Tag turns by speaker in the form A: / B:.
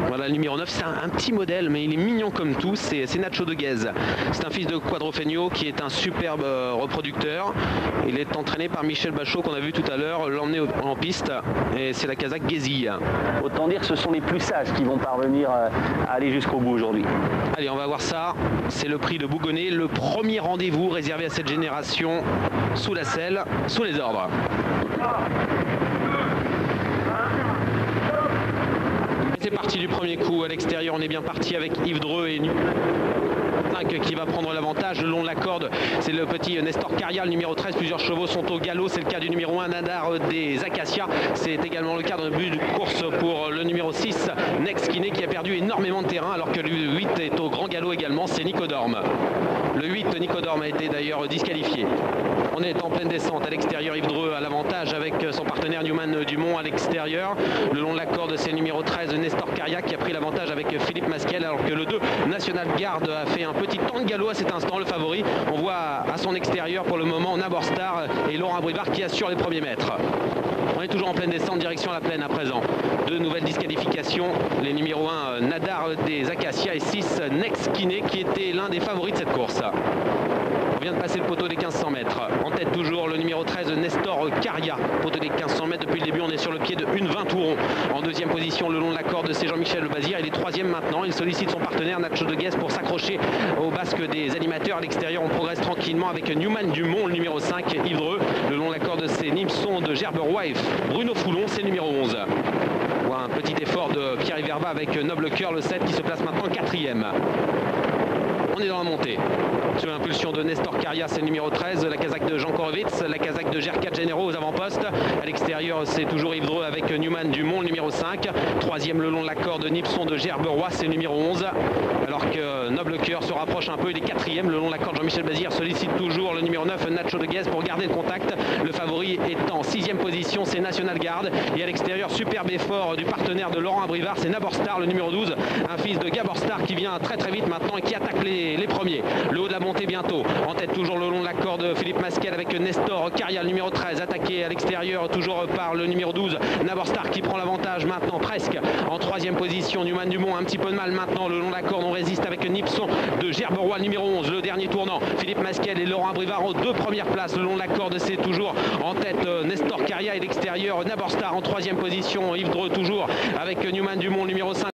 A: Voilà le numéro 9, c'est un petit modèle mais il est mignon comme tout, c'est Nacho de Guez. C'est un fils de Quadrofenio qui est un superbe reproducteur. Il est entraîné par Michel Bachot qu'on a vu tout à l'heure, l'emmener en piste et c'est la Kazakh Guézi.
B: Autant dire que ce sont les plus sages qui vont parvenir à aller jusqu'au bout aujourd'hui.
A: Allez, on va voir ça, c'est le prix de Bougonnet, le premier rendez-vous réservé à cette génération sous la selle, sous les ordres. C'est parti du premier coup. À l'extérieur, on est bien parti avec Yves Dreux et 5 qui va prendre l'avantage le long de la corde. C'est le petit Nestor Caria, le numéro 13. Plusieurs chevaux sont au galop. C'est le cas du numéro 1, Nadar des Acacias. C'est également le cas dans le but de course pour le numéro 6, Nex Kiné, qui a perdu énormément de terrain alors que le 8 est au grand galop également. C'est Nicodorme. Le 8, Nicodorme, a été d'ailleurs disqualifié. On est en pleine descente. À l'extérieur, Yves Dreux à l'avantage avec son partenaire Newman Dumont à l'extérieur. Le long de la corde, c'est le numéro 13, Nestor Caria, qui a pris l'avantage avec Philippe Masquel, alors que le 2, National Guard, a fait un petit temps de galop à cet instant. Le favori, on voit à son extérieur pour le moment Nabor Star et Laurent Abrivard qui assure les premiers mètres. On est toujours en pleine descente, direction la plaine à présent. Deux nouvelles disqualifications. Les numéros 1, Nadar des Acacias et 6, Nex Kiné, qui était l'un des favoris de cette course. On vient de passer le poteau des 1500 mètres. En tête toujours le numéro 13, Nestor Caria. Poteau des 1500 mètres depuis le début, on est sur le pied de 1,20 tourons. En deuxième position le long de la corde, c'est Jean-Michel Bazir. Il est troisième maintenant. Il sollicite son partenaire Nacho de Guez pour s'accrocher au basque des animateurs. À l'extérieur, on progresse tranquillement avec Newman Dumont, le numéro 5, Yves Dreux. Le long de la corde, c'est Nipson de Gerberoy et Bruno Foulon, c'est le numéro 11. On voit un petit effort de Pierre Verba avec Noble Cœur, le 7, qui se place maintenant quatrième. On est dans la montée. Sur l'impulsion de Nestor Caria, c'est le numéro 13, la Kazakh de Jean Korovitz, la Kazakh de Gerkat Généraux aux avant-postes. À l'extérieur, c'est toujours Yves Dreux avec Newman Dumont, le numéro 5. Troisième le long de la corde, Nipson de Gerberoy, c'est le numéro 11. Alors que Noble Cœur se rapproche un peu, il est quatrième. Le long de la corde, Jean-Michel Bazir sollicite toujours le numéro 9, Nacho de Guez, pour garder le contact. Le favori est en sixième position, c'est National Guard. Et à l'extérieur, superbe effort du partenaire de Laurent Abrivard, c'est Nabor Star, le numéro 12. Un fils de Gabor Star qui vient très vite maintenant et qui attaque les premiers. Le haut de la montée bientôt. En tête toujours le long de la corde, Philippe Masquel avec Nestor Caria, le numéro 13, attaqué à l'extérieur toujours par le numéro 12, Nabor Star, qui prend l'avantage maintenant presque. En troisième position, Newman Dumont, un petit peu de mal maintenant. Le long de la corde, on résiste avec Nipson de Gerberoy, le numéro 11, le dernier tournant. Philippe Masquel et Laurent Abrivard aux deux premières places. Le long de la corde, c'est toujours en tête Nestor Caria et l'extérieur Nabor Star. En troisième position, Yves Dreux toujours avec Newman Dumont, le numéro 5.